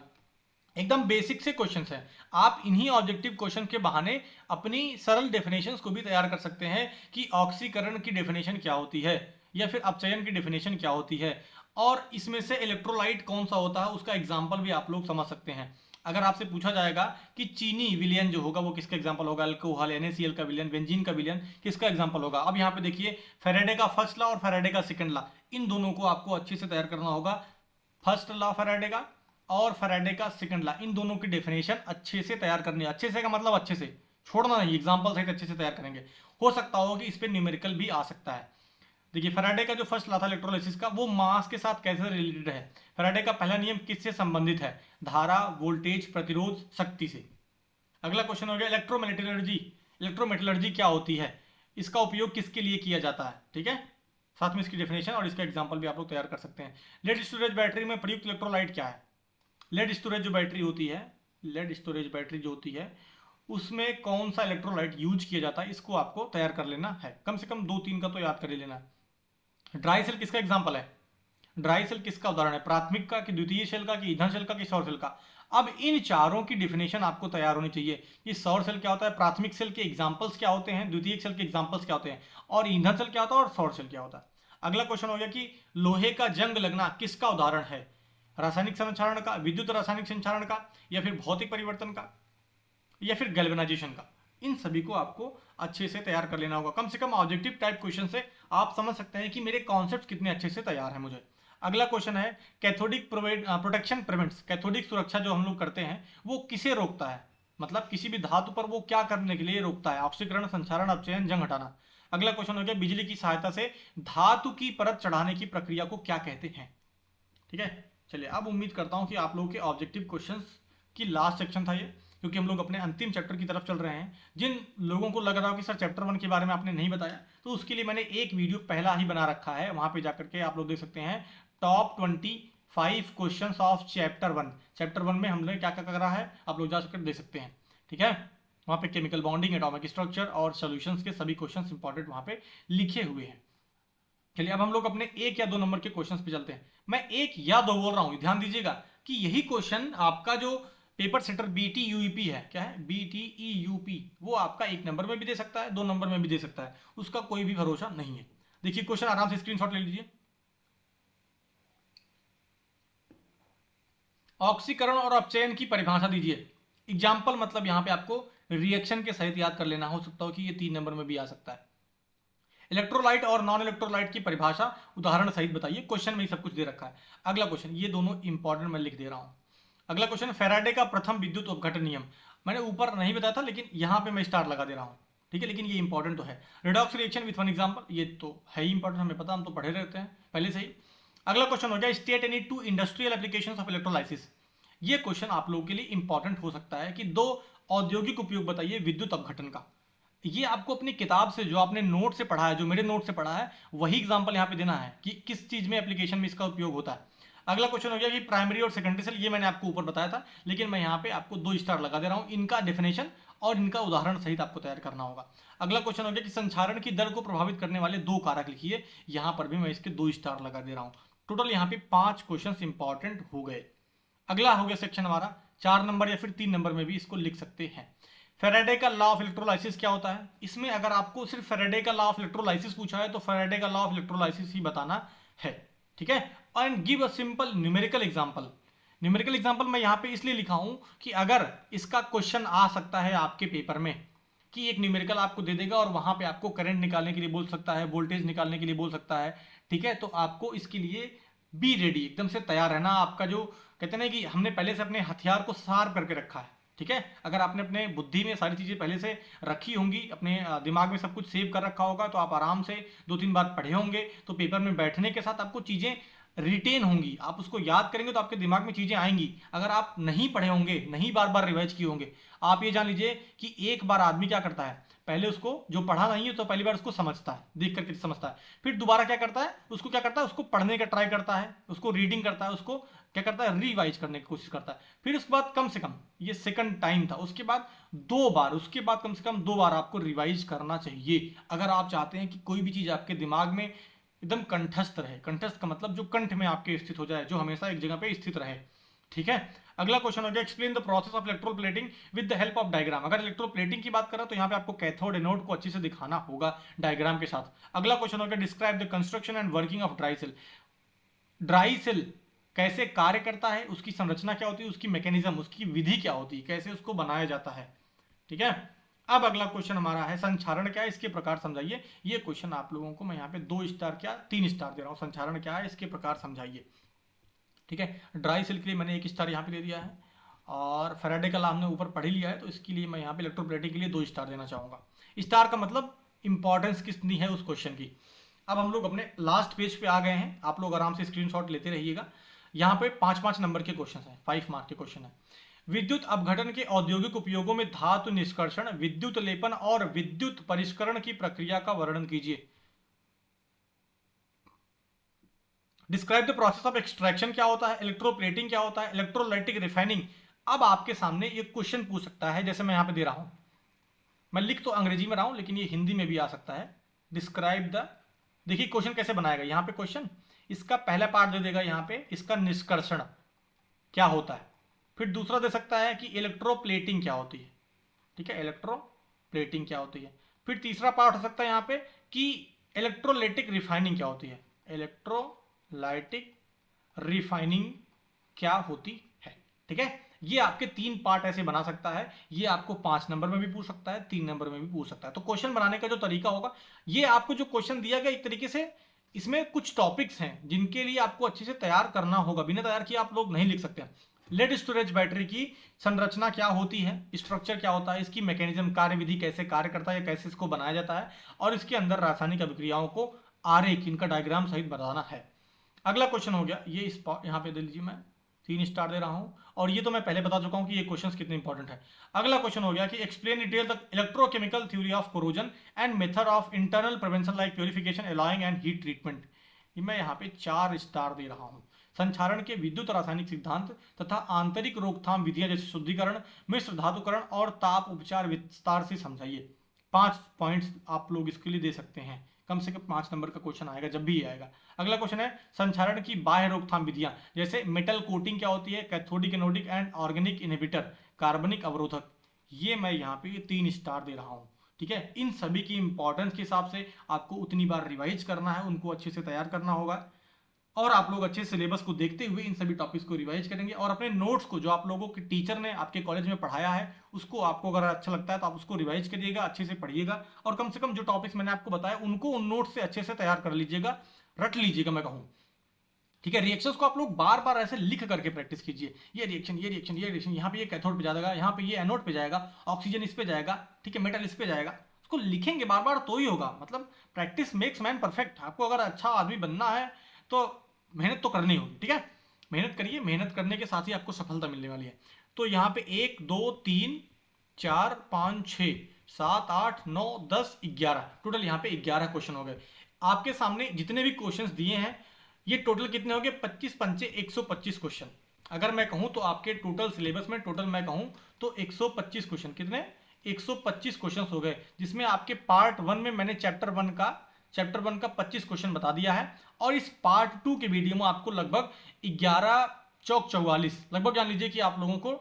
एकदम बेसिक से क्वेश्चंस हैं। आप इन्हीं ऑब्जेक्टिव क्वेश्चन के बहाने अपनी सरल डेफिनेशंस को भी तैयार कर सकते हैं कि ऑक्सीकरण की डेफिनेशन क्या होती है या फिर अपचयन की डेफिनेशन क्या होती है, और इसमें से इलेक्ट्रोलाइट कौन सा होता है उसका एग्जाम्पल भी आप लोग समझ सकते हैं। अगर आपसे पूछा जाएगा कि चीनी विलियन जो होगा वो किसका एग्जांपल होगा, अल्कोहल NaCl का विलियन, बेंजीन का विलियन किसका एग्जांपल होगा। अब यहाँ पे देखिए, फैराडे का फर्स्ट लॉ और फैराडे का सेकंड लॉ, इन दोनों को आपको अच्छे से तैयार करना होगा। फर्स्ट लॉ फैराडे का और फैराडे का सेकंड लॉ, इन दोनों की डेफिनेशन अच्छे से तैयार करनी है। अच्छे से का मतलब अच्छे से, छोड़ना नहीं, एग्जाम्पल सहित अच्छे से तैयार करेंगे। हो सकता हो कि इस पे न्यूमेरिकल भी आ सकता है। देखिए, फैराडे का जो फर्स्ट लॉ था इलेक्ट्रोलाइसिस का, वो मास के साथ कैसे रिलेटेड है। फैराडे का पहला नियम किससे संबंधित है, धारा, वोल्टेज, प्रतिरोध, शक्ति से। अगला क्वेश्चन हो गया इलेक्ट्रोमेटेलर्जी। इलेक्ट्रोमेटेलर्जी क्या होती है, इसका उपयोग किसके लिए किया जाता है, ठीक है। साथ में इसकी डेफिनेशन और इसका एग्जांपल भी आप लोग तैयार कर सकते हैं। लेड स्टोरेज बैटरी में प्रयुक्त इलेक्ट्रोलाइट क्या है। लेड स्टोरेज जो बैटरी होती है, लेड स्टोरेज बैटरी जो होती है, उसमें कौन सा इलेक्ट्रोलाइट यूज किया जाता है, इसको आपको तैयार कर लेना है। कम से कम 2-3 का तो याद कर ही लेना है। ड्राई सेल किसका एग्जांपल है, ड्राई सेल किसका उदाहरण है, प्राथमिक का कि द्वितीय सेल का कि ईंधन सेल का कि सौर सेल का। अब इन चारों की डिफिनेशन आपको तैयार होनी चाहिए कि सौर सेल क्या होता है, प्राथमिक सेल के एग्जांपल्स क्या होते हैं, द्वितीय सेल के एग्जांपल्स क्या होते हैं, और ईंधन सेल क्या होता है और सौर सेल क्या होता है। अगला क्वेश्चन हो गया कि लोहे का जंग लगना किसका उदाहरण है, रासायनिक संचारण का, विद्युत रासायनिक संचारण का, या फिर भौतिक परिवर्तन का, या फिर गैल्वेनाइजेशन का। इन सभी को आपको अच्छे से तैयार कर लेना होगा। कम से कम ऑब्जेक्टिव टाइप क्वेश्चन से आप समझ सकते हैं कि मेरे कॉन्सेप्ट कितने अच्छे से तैयार हैं मुझे। अगला क्वेश्चन है कैथोडिक प्रोटेक्शन प्रिवेंट्स। कैथोडिक सुरक्षा जो हम लोग करते हैं वो किसे रोकता है, मतलब किसी भी धातु पर वो क्या करने के लिए रोकता है, ऑक्सीकरण, संक्षारण, अपचयन, जंग हटाना। अगला क्वेश्चन हो गया बिजली की सहायता से धातु की परत चढ़ाने की प्रक्रिया को क्या कहते हैं, ठीक है। चलिए, अब उम्मीद करता हूं कि आप लोगों के ऑब्जेक्टिव क्वेश्चंस की लास्ट सेक्शन था ये, क्योंकि हम लोग अपने अंतिम चैप्टर की तरफ चल रहे हैं। जिन लोगों को लग रहा हो कि सर चैप्टर 1 के बारे में आपने नहीं बताया, तो उसके लिए मैंने एक वीडियो पहला ही बना रखा है, वहां पे जाकर के आप लोग देख सकते हैं top 25 question of chapter 1। Chapter 1 में हमने क्या क्या करा है आप लोग जा सकते देख सकते हैं, ठीक है। वहां पे केमिकल बॉन्डिंग, एटॉमिक स्ट्रक्चर और सॉल्यूशंस के सभी क्वेश्चंस इंपॉर्टेंट वहां पे लिखे हुए हैं। चलिए, अब हम लोग अपने 1 या 2 नंबर के क्वेश्चंस पे चलते हैं। मैं 1 या 2 बोल रहा हूं, ध्यान दीजिएगा कि यही क्वेश्चन आपका जो पेपर सेटर बीटी यूपी है, क्या है, बीटीई यूपी, वो आपका 1 नंबर में भी दे सकता है, 2 नंबर में भी दे सकता है, उसका कोई भी भरोसा नहीं है। देखिए क्वेश्चन आराम से स्क्रीनशॉट ले लीजिए। ऑक्सीकरण और अपचयन की परिभाषा दीजिए। एग्जाम्पल मतलब यहां पे आपको रिएक्शन के सहित याद कर लेना, हो सकता हो कि ये 3 नंबर में भी आ सकता है। इलेक्ट्रोलाइट और नॉन इलेक्ट्रोलाइट की परिभाषा उदाहरण सहित बताइए। क्वेश्चन में ही सब कुछ दे रखा है। अगला क्वेश्चन, ये दोनों इंपॉर्टेंट मैं लिख दे रहा हूं। अगला क्वेश्चन, फैराडे का प्रथम विद्युत अपघटन नियम। मैंने ऊपर नहीं बताया था, लेकिन यहां पे मैं स्टार लगा दे रहा हूं, ठीक है, लेकिन ये इंपॉर्टेंट तो है। Redox reaction with one example, ये तो है ही इंपॉर्टेंट, हमें पता, हम तो पढ़े रहते हैं पहले से ही। अगला क्वेश्चन हो गया state any 2 industrial applications of electrolysis. ये क्वेश्चन आप लोगों के लिए इंपॉर्टेंट हो सकता है कि 2 औद्योगिक उपयोग बताइए विद्युत अपघटन का। ये आपको अपनी किताब से, जो आपने नोट से पढ़ा है, जो मेरे नोट से पढ़ा है, वही एग्जांपल यहाँ पे देना है कि किस चीज में एप्लीकेशन में इसका उपयोग होता है। अगला क्वेश्चन हो गया कि प्राइमरी और सेकेंडरी सेल, ये मैंने आपको ऊपर बताया था, लेकिन मैं यहाँ पे आपको 2 स्टार लगा दे रहा हूँ। इनका डेफिनेशन और इनका उदाहरण सहित आपको तैयार करना होगा। अगला क्वेश्चन हो गया कि संचारण की दर को प्रभावित करने वाले 2 कारक लिखिए। यहाँ पर भी मैं इसके 2 स्टार लगा दे रहा हूँ। टोटल यहाँ पे 5 क्वेश्चन इंपॉर्टेंट हो गए। अगला हो गया सेक्शन हमारा 4 नंबर या फिर 3 नंबर में भी इसको लिख सकते हैं। फैराडे का लॉ ऑफ इलेक्ट्रोलाइसिस क्या होता है। इसमें अगर आपको सिर्फ फैराडे का लॉ ऑफ इलेक्ट्रोलाइसिस पूछा है तो फैराडे का लॉ ऑफ इलेक्ट्रोलाइसिस ही बताना है, ठीक है। And give a simple numerical example. Numerical example मैं यहाँ पे इसलिए लिखा हूं कि अगर इसका क्वेश्चन आ सकता है आपके पेपर में, कि एक न्यूमेरिकल आपको दे देगा और वहां पे आपको करंट निकालने के लिए बोल सकता है, वोल्टेज निकालने के लिए बोल सकता है, ठीक है, तो आपको इसके लिए बी रेडी, एकदम से तैयार रहना। आपका जो कहते हैं ना कि हमने पहले से अपने हथियार को शार्प करके रखा है, ठीक है। अगर आपने अपने बुद्धि में सारी चीजें पहले से रखी होंगी, अपने दिमाग में सब कुछ सेव कर रखा होगा, तो आप आराम से 2-3 बार पढ़े होंगे, तो पेपर में बैठने के साथ आपको चीजें रिटेन होंगी, आप उसको याद करेंगे तो आपके दिमाग में चीजें आएंगी। अगर आप नहीं पढ़े होंगे, नहीं बार बार रिवाइज किए होंगे, आप ये जान लीजिए कि एक बार आदमी क्या करता है, पहले उसको जो पढ़ा नहीं है तो पहली बार उसको समझता है, देख करके समझता है, फिर दोबारा क्या करता है, उसको क्या करता है, उसको पढ़ने का ट्राई करता है, उसको रीडिंग करता है, उसको क्या करता है, रिवाइज करने की कोशिश करता है। फिर उसके बाद कम से कम, ये सेकंड टाइम था, उसके बाद 2 बार, उसके बाद कम से कम 2 बार आपको रिवाइज करना चाहिए, अगर आप चाहते हैं कि कोई भी चीज आपके दिमाग में एकदम कंठस्थ रहे। कंठस्थ का मतलब जो कंठ में आपके स्थित हो जाए, जो हमेशा एक जगह पे स्थित रहे। ठीक है। अगला क्वेश्चन हो गया, explain the process of electroplating with the help of diagram. अगर इलेक्ट्रोप्लेटिंग की बात करें तो यहाँ पे आपको कैथोड एनोड को अच्छे से दिखाना होगा डायग्राम के साथ। अगला क्वेश्चन हो गया, describe the construction and working of dry cell. Dry cell कैसे कार्य करता है, उसकी संरचना क्या होती है, उसकी मैकेनिज्म, उसकी विधि क्या होती है, कैसे उसको बनाया जाता है। ठीक है। अब अगला क्वेश्चन हमारा है, संचारण क्या है, इसके प्रकार समझाइए। ये क्वेश्चन आप लोगों को मैं यहाँ पे 2 स्टार क्या 3 स्टार दे रहा हूँ। संचारण क्या है, इसके प्रकार समझाइए। ठीक है। ड्राई सेल के लिए मैंने 1 स्टार यहाँ पे दे दिया है, और फैराडे का लॉ हमने ऊपर पढ़ ही लिया है, तो इसके लिए मैं यहाँ पे इलेक्ट्रोप्लेटिंग के लिए 2 स्टार देना चाहूंगा। स्टार का मतलब इंपॉर्टेंस कितनी है उस क्वेश्चन की। अब हम लोग अपने लास्ट पेज पे आ गए हैं, आप लोग आराम से स्क्रीनशॉट लेते रहिएगा। यहाँ पे 5-5 नंबर के क्वेश्चन है, 5 मार्क के क्वेश्चन है। विद्युत अपघटन के औद्योगिक उपयोगों में धातु निष्कर्षण, विद्युत लेपन और विद्युत परिष्करण की प्रक्रिया का वर्णन कीजिए। Describe the process of extraction क्या होता है, इलेक्ट्रोप्लेटिंग क्या होता है, इलेक्ट्रोलाइटिक रिफाइनिंग। अब आपके सामने ये क्वेश्चन पूछ सकता है, जैसे मैं यहां पे दे रहा हूं, मैं लिख तो अंग्रेजी में रहा हूं लेकिन ये हिंदी में भी आ सकता है। डिस्क्राइब द, देखिए क्वेश्चन कैसे बनाएगा। यहां पे क्वेश्चन इसका पहला पार्ट दे देगा, यहां पे इसका निष्कर्षण क्या होता है। फिर दूसरा दे सकता है कि इलेक्ट्रोप्लेटिंग क्या होती है। ठीक है, इलेक्ट्रोप्लेटिंग क्या होती है। फिर तीसरा पार्ट हो सकता है यहाँ पे कि इलेक्ट्रोलाइटिक रिफाइनिंग क्या होती है, इलेक्ट्रोलाइटिक रिफाइनिंग क्या होती है। ठीक है, ये आपके 3 पार्ट ऐसे बना सकता है। ये आपको 5 नंबर में भी पूछ सकता है, 3 नंबर में भी पूछ सकता है। तो क्वेश्चन बनाने का जो तरीका होगा, ये आपको जो क्वेश्चन दिया गया एक तरीके से इसमें कुछ टॉपिक्स हैं जिनके लिए आपको अच्छे से तैयार करना होगा, बिना तैयार किए आप लोग नहीं लिख सकते। लेड स्टोरेज बैटरी की संरचना क्या होती है, स्ट्रक्चर क्या होता है, इसकी मैकेनिज्म, कार्यविधि कैसे कार्य करता है, कैसे इसको बनाया जाता है, और इसके अंदर रासायनिक अभिक्रियाओं को आरेख, इनका डायग्राम सहित बताना है। अगला क्वेश्चन हो गया, ये इस यहाँ पे दे लीजिए, मैं 3 स्टार दे रहा हूं, और ये तो मैं पहले बता चुका हूं कि ये क्वेश्चंस कितने इंपॉर्टेंट है। अगला क्वेश्चन हो गया कि explain detail the electrochemical theory of corrosion and method of internal prevention like purification, alloying and heat treatment. ये मैं यहाँ पे 4 स्टार दे रहा हूँ। संक्षारण के विद्युत रासायनिक सिद्धांत तथा आंतरिक रोकथाम विधियां जैसे शुद्धिकरण, मिश्र धातुकरण और ताप उपचार विस्तार से समझाइए। 5 पॉइंट्स आप लोग इसके लिए दे सकते हैं, कम से कम 5 नंबर का क्वेश्चन आएगा जब भी आएगा। अगला क्वेश्चन है, संक्षारण की बाह्य रोकथाम विधियां जैसे मेटल कोटिंग क्या होती है, cathodic anodic and organic inhibitor, कार्बनिक अवरोधक। ये मैं यहाँ पे 3 स्टार दे रहा हूँ। ठीक है, इन सभी की इंपॉर्टेंस के हिसाब से आपको उतनी बार रिवाइज करना है, उनको अच्छे से तैयार करना होगा, और आप लोग अच्छे सिलेबस को देखते हुए इन सभी टॉपिक्स को रिवाइज करेंगे, और अपने नोट्स को जो आप लोगों के टीचर ने आपके कॉलेज में पढ़ाया है उसको आपको अगर अच्छा लगता है तो आप उसको रिवाइज करिएगा, अच्छे से पढ़िएगा, और कम से कम जो टॉपिक्स मैंने आपको बताया उनको उन नोट्स से अच्छे से तैयार कर लीजिएगा, रट लीजिएगा मैं कहूँ। ठीक है, रिएक्शंस को आप लोग बार बार ऐसे लिख करके प्रैक्टिस कीजिए। ये रिएक्शन, ये रिएक्शन, ये रिएक्शन, यहाँ पे ये कैथोड पे जाएगा, यहाँ पे ये एनोड पे जाएगा, ऑक्सीजन इस पे जाएगा, ठीक है, मेटल इस पे जाएगा। उसको लिखेंगे बार बार तो ही होगा। मतलब प्रैक्टिस मेक्स मैन परफेक्ट। आपको अगर अच्छा आदमी बनना है तो मेहनत तो करनी होगी। ठीक है, मेहनत करिए, मेहनत करने के साथ ही आपको सफलता मिलने वाली है। तो यहाँ पे 1 2 3 4 5 6 7 8 9 10 11, टोटल यहाँ पे 11 क्वेश्चन हो गए। आपके सामने जितने भी क्वेश्चंस दिए हैं ये टोटल कितने हो गए, 25 पंचे 125 क्वेश्चन। अगर मैं कहूं तो आपके टोटल सिलेबस में टोटल मैं कहूं तो 125 क्वेश्चन, कितने 125 क्वेश्चन हो गए, जिसमें आपके पार्ट 1 में मैंने चैप्टर 1 का 25 क्वेश्चन बता दिया है, और इस पार्ट 2 के वीडियो में आपको लगभग 11 चौक 44, लगभग जान लीजिए कि आप लोगों को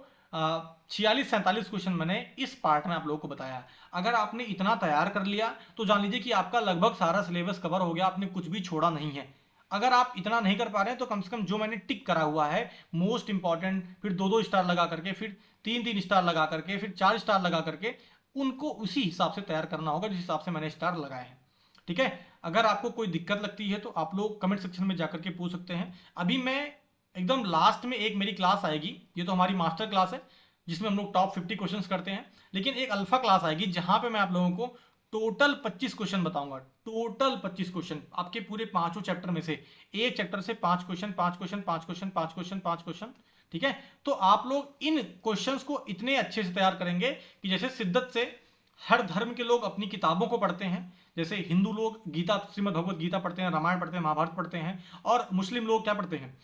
46-47 क्वेश्चन मैंने इस पार्ट में आप लोगों को बताया। अगर आपने इतना तैयार कर लिया तो जान लीजिए कि आपका लगभग सारा सिलेबस कवर हो गया, आपने कुछ भी छोड़ा नहीं है। अगर आप इतना नहीं कर पा रहे हैं तो कम से कम जो मैंने टिक करा हुआ है मोस्ट इंपॉर्टेंट, फिर 2-2 स्टार लगा करके, फिर 3-3 स्टार लगा करके, फिर 4 स्टार लगा करके, उनको उसी हिसाब से तैयार करना होगा जिस हिसाब से मैंने स्टार लगाए हैं। ठीक है, अगर आपको कोई दिक्कत लगती है तो आप लोग कमेंट सेक्शन में जाकर के पूछ सकते हैं। अभी मैं एकदम लास्ट में एक मेरी क्लास आएगी, ये तो हमारी मास्टर क्लास है जिसमें हम लोग टॉप 50 क्वेश्चंस करते हैं, लेकिन एक अल्फा क्लास आएगी जहां पे मैं आप लोगों को टोटल 25 क्वेश्चन बताऊंगा। टोटल 25 क्वेश्चन आपके पूरे 5 चैप्टर में से, एक चैप्टर से 5 question, 5 question, 5 question, 5 question, 5 question. ठीक है, तो आप लोग इन क्वेश्चंस को इतने अच्छे से तैयार करेंगे कि जैसे शिद्दत से हर धर्म के लोग अपनी किताबों को पढ़ते हैं, जैसे हिंदू लोग गीता, श्रीमद् भगवत गीता पढ़ते हैं, रामायण पढ़ते हैं, महाभारत पढ़ते हैं, और मुस्लिम लोग क्या पढ़ते हैं,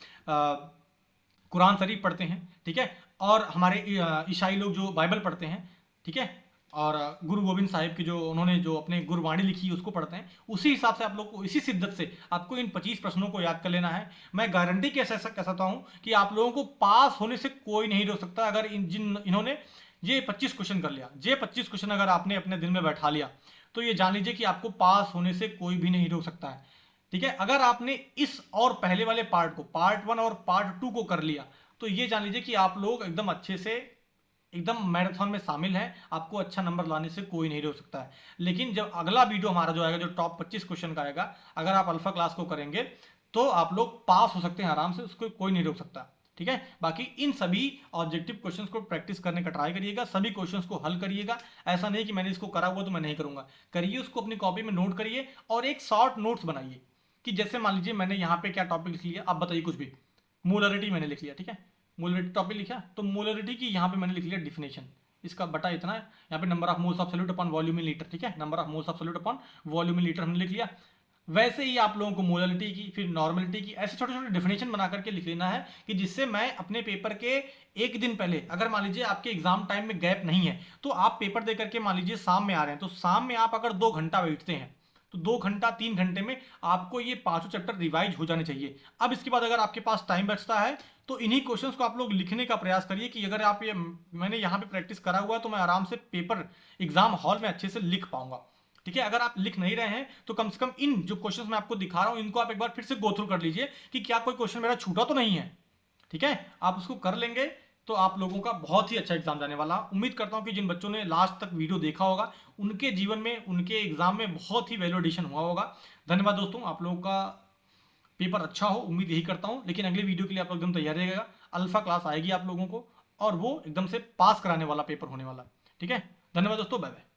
कुरान शरीफ पढ़ते हैं। ठीक है, और हमारे ईसाई लोग जो बाइबल पढ़ते हैं। ठीक है, और गुरु गोविंद साहिब की जो उन्होंने जो अपने गुरबाणी लिखी है उसको पढ़ते हैं, उसी हिसाब से आप लोग को इसी शिद्दत से आपको इन 25 प्रश्नों को याद कर लेना है। मैं गारंटी के ऐसा कह सकता हूं कि आप लोगों को पास होने से कोई नहीं रोक सकता अगर इन्होंने ये 25 क्वेश्चन कर लिया। ये 25 क्वेश्चन अगर आपने अपने दिल में बैठा लिया तो ये जान लीजिए कि आपको पास होने से कोई भी नहीं रोक सकता है। ठीक है, अगर आपने इस और पहले वाले पार्ट को, पार्ट 1 और पार्ट 2 को कर लिया, तो ये जान लीजिए कि आप लोग एकदम अच्छे से एकदम मैराथन में शामिल है, आपको अच्छा नंबर लाने से कोई नहीं रोक सकता है। लेकिन जब अगला वीडियो हमारा जो आएगा, जो टॉप 25 क्वेश्चन का आएगा, अगर आप अल्फा क्लास को करेंगे तो आप लोग पास हो सकते हैं आराम से, उसको कोई नहीं रोक सकता। ठीक है, बाकी इन सभी ऑब्जेक्टिव क्वेश्चंस को प्रैक्टिस करने का ट्राई करिएगा, सभी क्वेश्चंस को हल करिएगा। ऐसा नहीं कि मैंने इसको करा हुआ तो मैं नहीं करूंगा, करिए, उसको अपनी कॉपी में नोट करिए और एक शॉर्ट नोट्स बनाइए कि जैसे मान लीजिए मैंने यहाँ पे क्या टॉपिक लिख लिया, आप बताइए कुछ भी, मोलरिटी मैंने लिख लिया, ठीक है, मोलरिटी टॉपिक लिखा, तो मोलरिटी की यहाँ पे मैंने लिख लिया डिफिनेशन, इसका बटा इतना है, यहाँ पे number of moles of solute upon volume in litre, ठीक है, number of moles of solute upon volume in litre हमने लिख लिया। वैसे ही आप लोगों को मोलरिटी की, फिर नॉर्मलिटी की, ऐसे छोटे छोटे डेफिनेशन बना करके लिख लेना है कि जिससे मैं अपने पेपर के एक दिन पहले, अगर मान लीजिए आपके एग्जाम टाइम में गैप नहीं है, तो आप पेपर दे करके मान लीजिए शाम में आ रहे हैं, तो शाम में आप अगर 2 घंटा बैठते हैं तो 2 घंटा 3 घंटे में आपको ये पांचों चैप्टर रिवाइज हो जाने चाहिए। अब इसके बाद अगर आपके पास टाइम बचता है तो इन्हीं क्वेश्चंस को आप लोग लिखने का प्रयास करिए कि अगर आप ये, मैंने यहाँ पे प्रैक्टिस करा हुआ है तो मैं आराम से पेपर एग्जाम हॉल में अच्छे से लिख पाऊंगा। ठीक है, अगर आप लिख नहीं रहे हैं तो कम से कम इन जो क्वेश्चंस मैं आपको दिखा रहा हूं इनको आप एक बार फिर से गो थ्रू कर लीजिए कि क्या कोई क्वेश्चन मेरा छूटा तो नहीं है। ठीक है, आप उसको कर लेंगे तो आप लोगों का बहुत ही अच्छा एग्जाम जाने वाला। उम्मीद करता हूं कि जिन बच्चों ने लास्ट तक वीडियो देखा होगा उनके जीवन में, उनके एग्जाम में बहुत ही वैल्यू एडिशन हुआ होगा। धन्यवाद दोस्तों, आप लोगों का पेपर अच्छा हो, उम्मीद यही करता हूं। लेकिन अगले वीडियो के लिए आप लोग एकदम तैयार रहिएगा, अल्फा क्लास आएगी आप लोगों को और वो एकदम से पास कराने वाला पेपर होने वाला। ठीक है, धन्यवाद दोस्तों, बाय बाय।